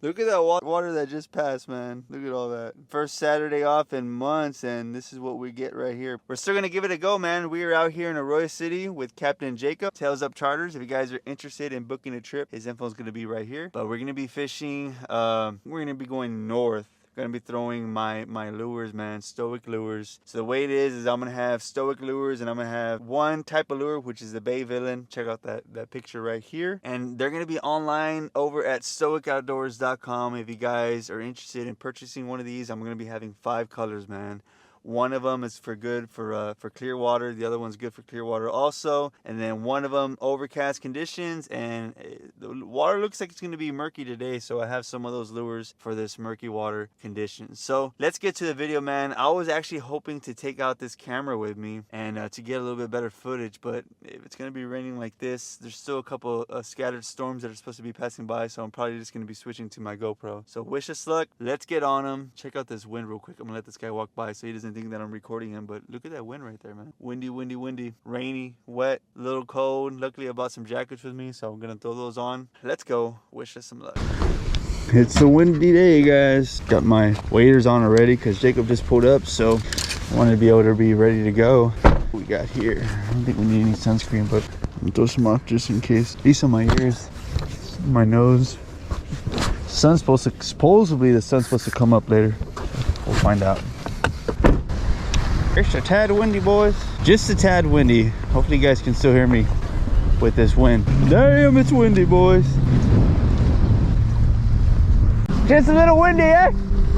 Look at that water that just passed, man. Look at all that. First Saturday off in months, and this is what we get right here. We're still gonna give it a go, man. We are out here in Arroyo City with Captain Jacob, Tails Up Charters. If you guys are interested in booking a trip, his info is gonna be right here. But we're gonna be fishing, we're gonna be going north. Gonna be throwing my lures, man, stoic lures. So the way it is I'm gonna have stoic lures, and I'm gonna have one type of lure, which is the Bay Villain. Check out that picture right here. And they're gonna be online over at stoicoutdoors.com. If you guys are interested in purchasing one of these, I'm gonna be having 5 colors, man. One of them is for clear water. The other one's good for clear water also. And then one of them overcast conditions, and the water looks like it's going to be murky today. So I have some of those lures for this murky water conditions. So let's get to the video, man. I was actually hoping to take out this camera with me and to get a little bit better footage. But if it's going to be raining like this, there's still a couple scattered storms that are supposed to be passing by. So I'm probably just going to be switching to my GoPro. So wish us luck. Let's get on them. Check out this wind real quick. I'm going to let this guy walk by so he doesn't think that I'm recording him, but look at that wind right there, man. Windy, windy, windy, rainy, wet, a little cold. Luckily I bought some jackets with me, so I'm gonna throw those on. Let's go. Wish us some luck. It's a windy day, guys. Got my waders on already because Jacob just pulled up, so I wanted to be able to be ready to go. What we got here, I don't think we need any sunscreen, but I'm gonna throw some off just in case. These on my ears, my nose. Supposedly the sun's supposed to come up later. We'll find out. It's a tad windy, boys. Just a tad windy. Hopefully you guys can still hear me with this wind. Damn, it's windy, boys. Just a little windy, eh?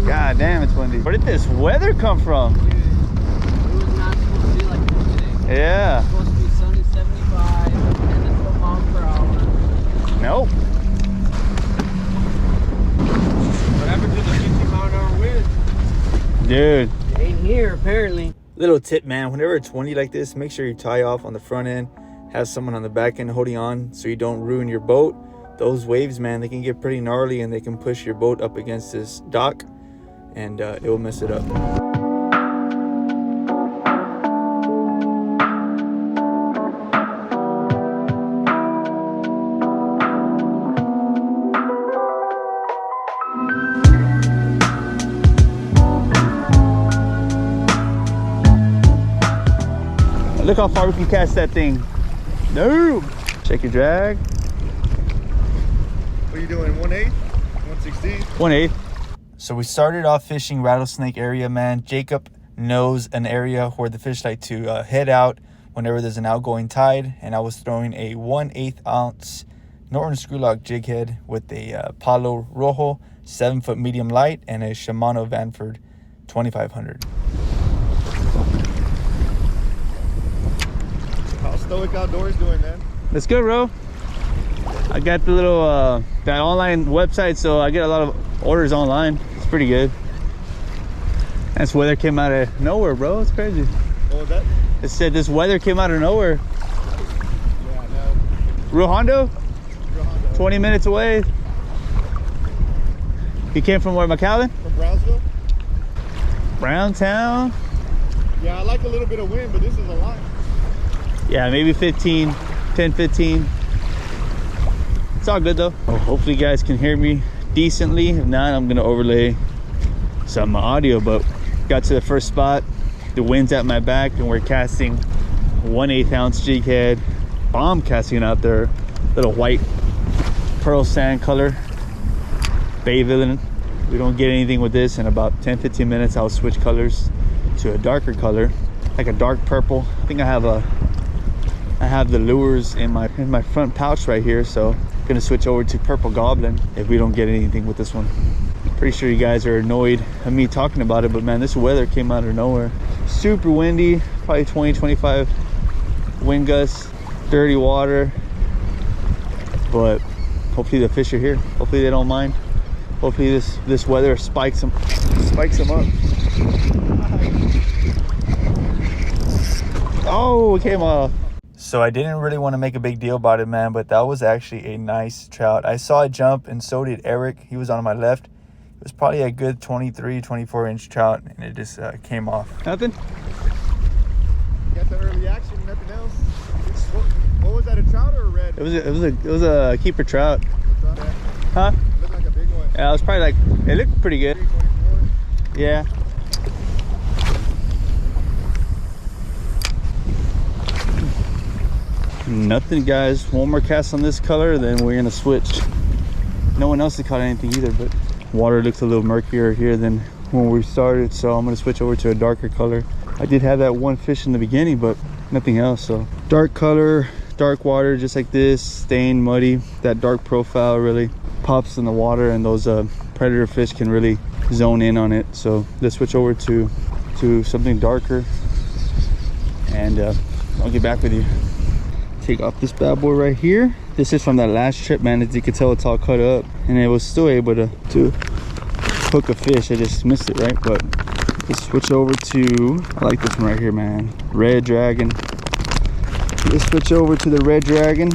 God damn, it's windy. Where did this weather come from? Dude, it was not supposed to be like this today. Yeah. It was supposed to be sunny 75 and then 12 miles per hour. Nope. What happened to the 50-mile-an-hour wind? Dude. It ain't here, apparently. Little tip, man, whenever it's windy like this, make sure you tie off on the front end, have someone on the back end holding on so you don't ruin your boat. Those waves, man, they can get pretty gnarly and they can push your boat up against this dock, and it will mess it up. Look how far we can cast that thing. No. Check your drag. What are you doing, 1/8? 1/16? 1/8. So we started off fishing rattlesnake area, man. Jacob knows an area where the fish like to head out whenever there's an outgoing tide. And I was throwing a 1/8 ounce Norton screwlock jig head with a Palo Rojo 7-foot medium light and a Shimano Vanford 2500. How's Stoic Outdoors doing, man? That's good, bro. I got the little that online website, so I get a lot of orders online. It's pretty good. This weather came out of nowhere, bro. It's crazy. What was that? It said this weather came out of nowhere. Yeah, I know. Rio Hondo? Rio Hondo. 20 minutes away. You came from where, McAllen? From Brownsville? Browntown? Yeah, I like a little bit of wind, but this is a lot. Yeah, maybe 15, 10, 15. It's all good though. Well, hopefully you guys can hear me decently. If not, I'm gonna overlay some audio, but got to the first spot. The wind's at my back and we're casting 1/8 ounce jig head. Bomb casting out there. Little white pearl sand color. Bay Villain. We don't get anything with this. In about 10-15 minutes, I'll switch colors to a darker color, like a dark purple. I think I have the lures in my front pouch right here, so I'm gonna switch over to Purple Goblin if we don't get anything with this one. Pretty sure you guys are annoyed at me talking about it, but man, this weather came out of nowhere. Super windy, probably 20-25 wind gusts, dirty water, but hopefully the fish are here. Hopefully they don't mind. Hopefully this weather spikes them up. Oh, it came off. So I didn't really want to make a big deal about it, man, but that was actually a nice trout. I saw it jump, and so did Eric. He was on my left. It was probably a good 23-24 inch trout, and it just came off. Nothing? Got the early action, nothing else. What was that, a trout or a red? It was a keeper trout. Yeah. Huh? Looked like a big one. Yeah, it was probably like, it looked pretty good. 324. Yeah. Nothing, guys. One more cast on this color, then we're gonna switch. No one else has caught anything either, but water looks a little murkier here than when we started, so I'm gonna switch over to a darker color. I did have that one fish in the beginning, but nothing else. So dark color, dark water, just like this, stained, muddy. That dark profile really pops in the water, and those predator fish can really zone in on it. So let's switch over to something darker, and I'll get back with you. Take off this bad boy right here. This is from that last trip, man. As you can tell, it's all cut up, and it was still able to hook a fish. I just missed it, right? But let's switch over to, I like this one right here, man. Red Dragon. Let's switch over to the Red Dragon.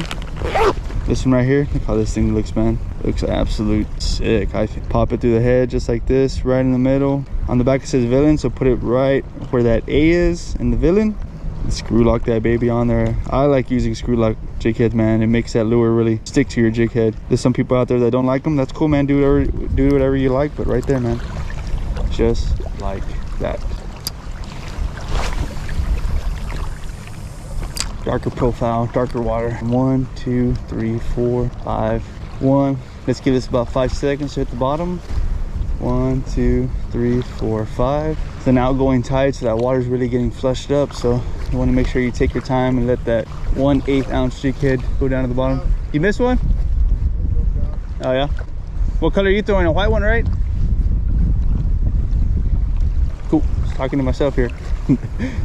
This one right here. Look how this thing looks, man. Looks absolute sick. I pop it through the head just like this, right in the middle. On the back it says villain, so put it right where that A is in the villain. Screw lock that baby on there. I like using screw lock jig heads, man. It makes that lure really stick to your jig head. There's some people out there that don't like them. That's cool, man. Do whatever you like, but right there, man, just like that. Darker profile, darker water. 1, 2, 3, 4, 5, 1. Let's give this about 5 seconds to hit the bottom. 1, 2, 3, 4, 5. It's an outgoing tide, so that water's really getting flushed up, so you want to make sure you take your time and let that 1/8 ounce jig head go down to the bottom. You missed one? Oh yeah? What color are you throwing? A white one, right? Cool. Just talking to myself here.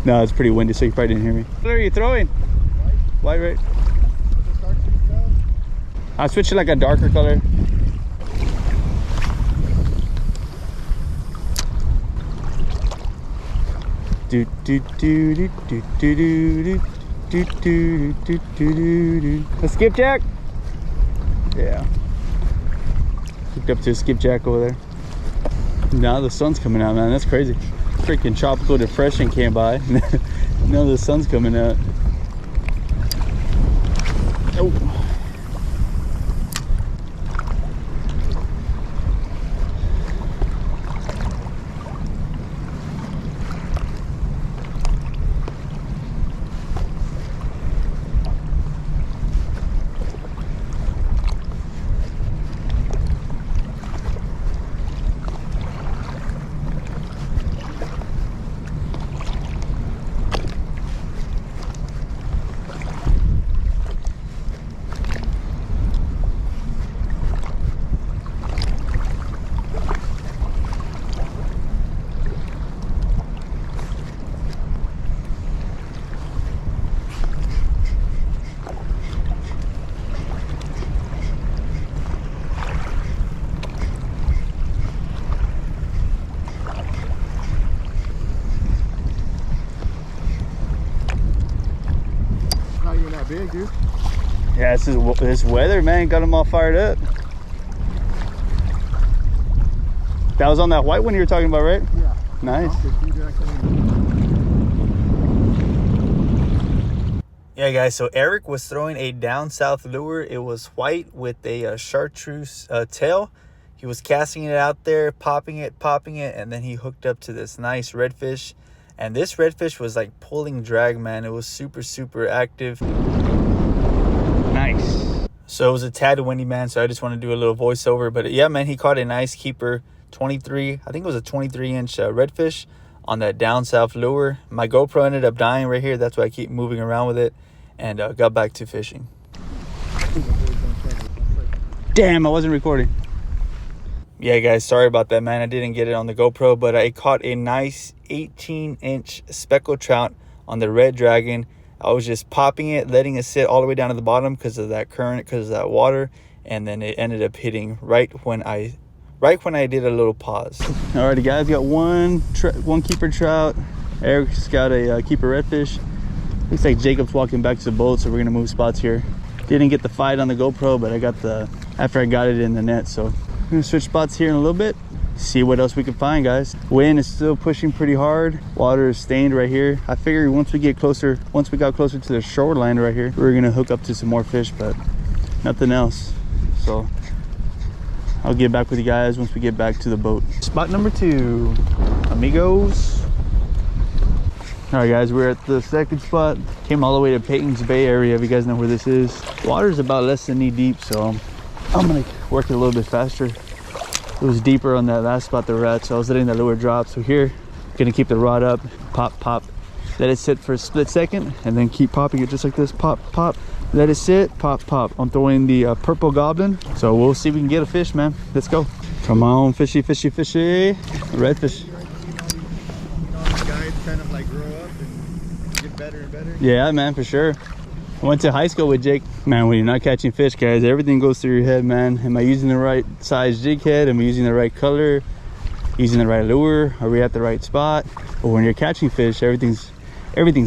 No, it's pretty windy, so you probably didn't hear me. What color are you throwing? White, right? I'll switch to like a darker color. Do do do do do do do do do do do do. A skipjack? Yeah. Hooked up to a skipjack over there. Now the sun's coming out, man. That's crazy. Freaking tropical depression came by. Now the sun's coming out. Oh. Big, dude. Yeah, this weather, man, got them all fired up. That was on that white one you were talking about, right? Yeah. Nice. Yeah, guys, so Eric was throwing a down south lure. It was white with a chartreuse tail. He was casting it out there, popping it, and then he hooked up to this nice redfish. And this redfish was like pulling drag, man. It was super, super active. Nice. So it was a tad windy, man, so I just want to do a little voiceover. But yeah, man, he caught a nice keeper 23, I think it was a 23-inch redfish on that down south lure. My GoPro ended up dying right here. That's why I keep moving around with it, and got back to fishing. Damn, I wasn't recording. Yeah, guys, sorry about that, man. I didn't get it on the GoPro, but I caught a nice 18-inch speckled trout on the Red Dragon. I was just popping it, letting it sit all the way down to the bottom because of that current, because of that water, and then it ended up hitting right when I did a little pause. Alrighty, guys, got one keeper trout. Eric's got a keeper redfish. Looks like Jacob's walking back to the boat, so we're gonna move spots here. Didn't get the fight on the GoPro, but I got after I got it in the net, so I'm gonna switch spots here in a little bit, see what else we can find, guys. Wind is still pushing pretty hard. Water is stained right here. I figured once we got closer to the shoreline right here, we're gonna hook up to some more fish, but nothing else. So I'll get back with you guys once we get back to the boat. Spot number 2, amigos. All right, guys, we're at the second spot. Came all the way to Peyton's Bay area, if you guys know where this is. Water's about less than knee deep, so I'm gonna work it a little bit faster. It was deeper on that last spot that we're at, so I was letting that lure drop. So here, gonna keep the rod up, pop, pop, let it sit for a split second, and then keep popping it just like this, pop, pop, let it sit, pop, pop. I'm throwing the purple goblin, so we'll see if we can get a fish, man. Let's go. Come on, fishy, fishy, fishy. Redfish. Guys kind of like grow up and get better and better. Yeah, man, for sure. I went to high school with Jake. Man, when you're not catching fish, guys, everything goes through your head, man. Am I using the right size jig head? Am I using the right color? Using the right lure? Are we at the right spot? But when you're catching fish, everything's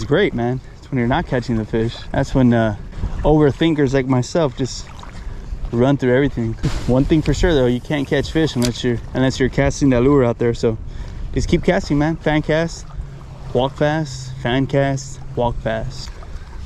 great, man. It's when you're not catching the fish. That's when overthinkers like myself just run through everything. One thing for sure though, you can't catch fish unless you're casting that lure out there. So just keep casting, man. Fan cast, walk fast, fan cast, walk fast.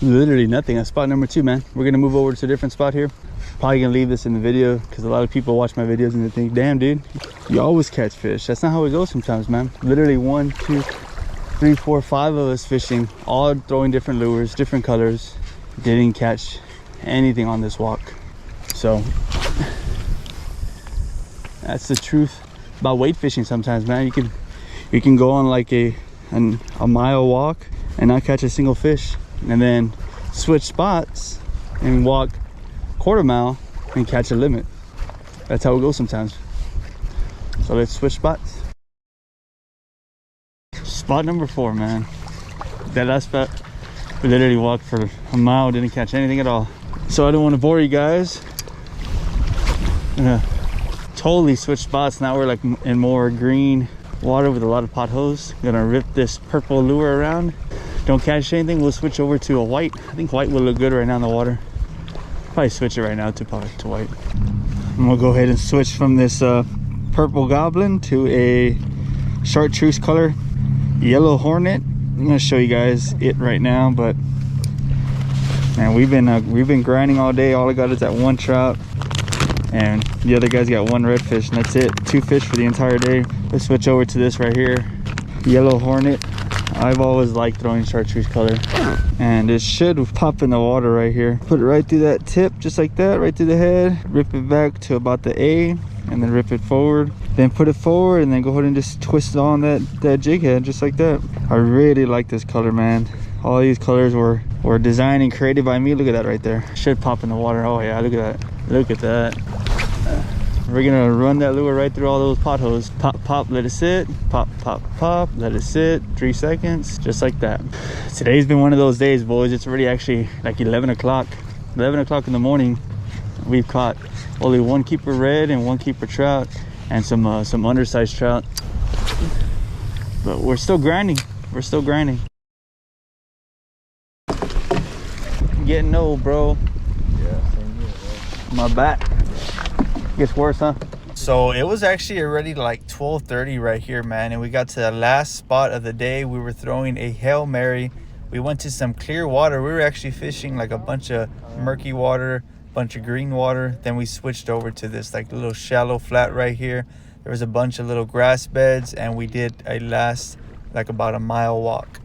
Literally nothing. That's spot number 2, man. We're gonna move over to a different spot here. Probably gonna leave this in the video because a lot of people watch my videos and they think, damn dude, you always catch fish. That's not how it goes sometimes, man. Literally 1, 2, 3, 4, 5 of us fishing, all throwing different lures, different colors. Didn't catch anything on this walk. So that's the truth about weight fishing sometimes, man. You can go on like a mile walk and not catch a single fish, and then switch spots and walk quarter mile and catch a limit. That's how it goes sometimes. So let's switch spots. Spot number 4, man. That last spot, we literally walked for a mile, didn't catch anything at all. So I don't want to bore you guys. I'm gonna totally switch spots. Now we're like in more green water with a lot of potholes. Gonna rip this purple lure around. Don't catch anything, we'll switch over to a white. I think white will look good right now in the water. Probably switch it right now to white. I'm gonna go ahead and switch from this purple goblin to a chartreuse color yellow hornet. I'm gonna show you guys it right now, but man, we've been grinding all day. All I got is that 1 trout, and the other guys got 1 redfish, and that's it. 2 fish for the entire day. Let's switch over to this right here, yellow hornet. I've always liked throwing chartreuse color, and it should pop in the water right here. Put it right through that tip, just like that, right through the head. Rip it back to about the A, and then rip it forward. Then put it forward, and then go ahead and just twist on that jig head, just like that. I really like this color, man. All these colors were designed and created by me. Look at that right there. Should pop in the water. Oh yeah, look at that. Look at that. We're gonna run that lure right through all those potholes. Pop, pop, let it sit. Pop, pop, pop, let it sit. 3 seconds, just like that. Today's been one of those days, boys. It's already actually like 11 o'clock. 11 o'clock in the morning. We've caught only 1 keeper red and 1 keeper trout, and some undersized trout. But we're still grinding. We're still grinding. Getting old, bro. Yeah, same here, bro. My back gets worse, huh? So it was actually already like 12:30 right here, man, and we got to the last spot of the day. We were throwing a Hail Mary. We went to some clear water. We were actually fishing like a bunch of murky water, bunch of green water. Then we switched over to this like little shallow flat right here. There was a bunch of little grass beds, and we did a last like about a mile walk.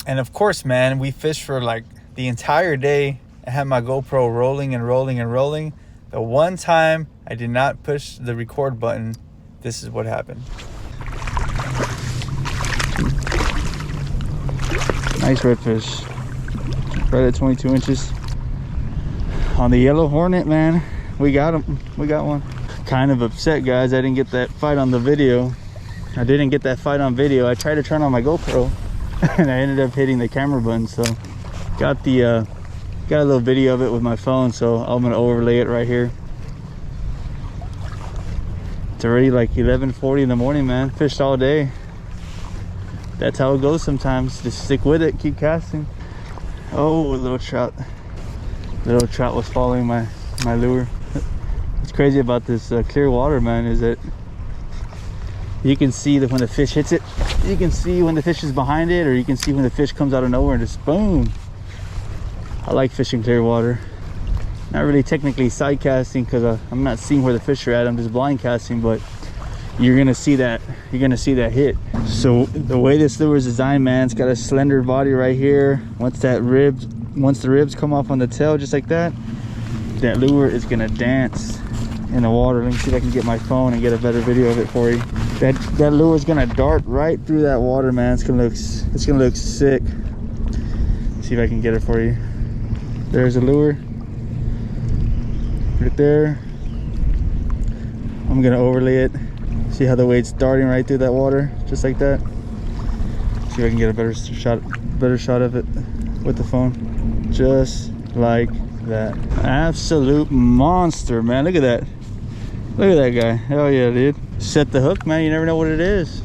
And of course, man, we fished for like the entire day. I had my GoPro rolling and rolling and rolling. The one time I did not push the record button, this is what happened. Nice redfish. Right at 22 inches. On the yellow hornet, man. We got him. We got one. Kind of upset, guys. I didn't get that fight on the video. I didn't get that fight on video. I tried to turn on my GoPro and I ended up hitting the camera button. So got a little video of it with my phone, so I'm gonna overlay it right here. It's already like 11:40 in the morning, man. Fished all day. That's how it goes sometimes. Just stick with it, keep casting. Oh, a little trout. Little trout was following my lure. What's crazy about this clear water, man, is that you can see that when the fish hits it, you can see when the fish is behind it, or you can see when the fish comes out of nowhere and just boom. I like fishing clear water. not really technically side casting because I'm not seeing where the fish are at. I'm just blind casting, but you're gonna see that hit. So the way this lure is designed, man, it's got a slender body right here. Once the ribs come off on the tail just like that, that lure is gonna dance in the water. Let me see if I can get my phone and get a better video of it for you. That lure is gonna dart right through that water, man. It's gonna look sick. Let's see if I can get it for you. There's a lure right there. I'm gonna overlay it. See how the weight's darting right through that water, just like that. See if I can get a better shot of it with the phone, just like that. Absolute monster, man. Look at that. Look at that guy. Hell yeah, dude. Set the hook, man. You never know what it is.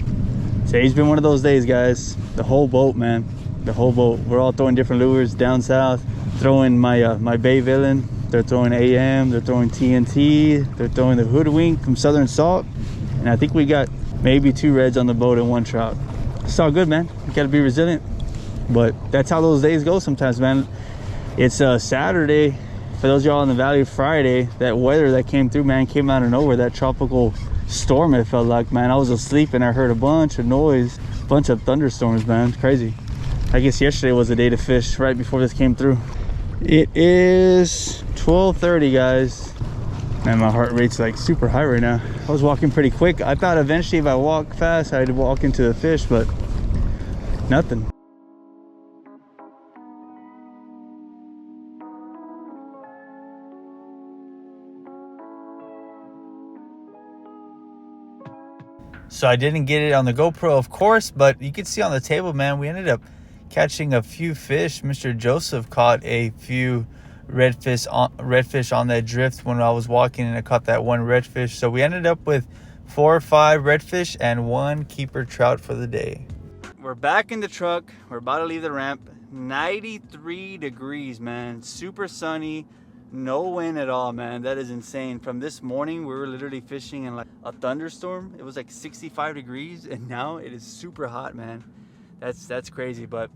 Today's been one of those days, guys. The whole boat, man. The whole boat. We're all throwing different lures down south. Throwing my Bay Villain. They're throwing AM. They're throwing TNT. They're throwing the Hoodwink from Southern Salt. And I think we got maybe 2 reds on the boat and 1 trout. It's all good, man. You gotta be resilient. But that's how those days go sometimes, man. It's Saturday. For those of y'all in the valley, Friday, that weather that came through, man, came out of nowhere. That tropical storm, it felt like, man. I was asleep and I heard a bunch of noise, bunch of thunderstorms, man. It's crazy. I guess yesterday was the day to fish right before this came through. It is 12:30, guys. Man, my heart rate's like super high right now. I was walking pretty quick. I thought eventually if I walk fast, I'd walk into the fish, but nothing. So I didn't get it on the GoPro, of course, but you can see on the table, man, we ended up catching a few fish. Mr. Joseph caught a few redfish on that drift when I was walking, and I caught that 1 redfish. So we ended up with 4 or 5 redfish and 1 keeper trout for the day. We're back in the truck. We're about to leave the ramp. 93 degrees, man. Super sunny. No wind at all, man. That is insane. From this morning, we were literally fishing in like a thunderstorm. It was like 65 degrees, and now it is super hot, man. That's crazy. But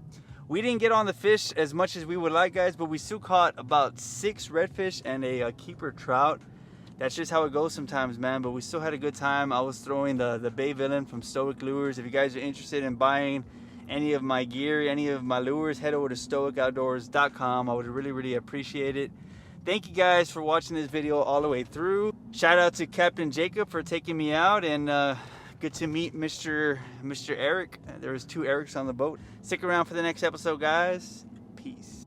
we didn't get on the fish as much as we would like, guys, but we still caught about 6 redfish and a keeper trout. That's just how it goes sometimes, man. But we still had a good time. I was throwing the Bay Villain from Stoic Lures. If you guys are interested in buying any of my gear, any of my lures, head over to stoicoutdoors.com. I would really appreciate it. Thank you guys for watching this video all the way through. Shout out to Captain Jacob for taking me out, and good to meet Mr. Eric. There was 2 Erics on the boat. Stick around for the next episode, guys. Peace.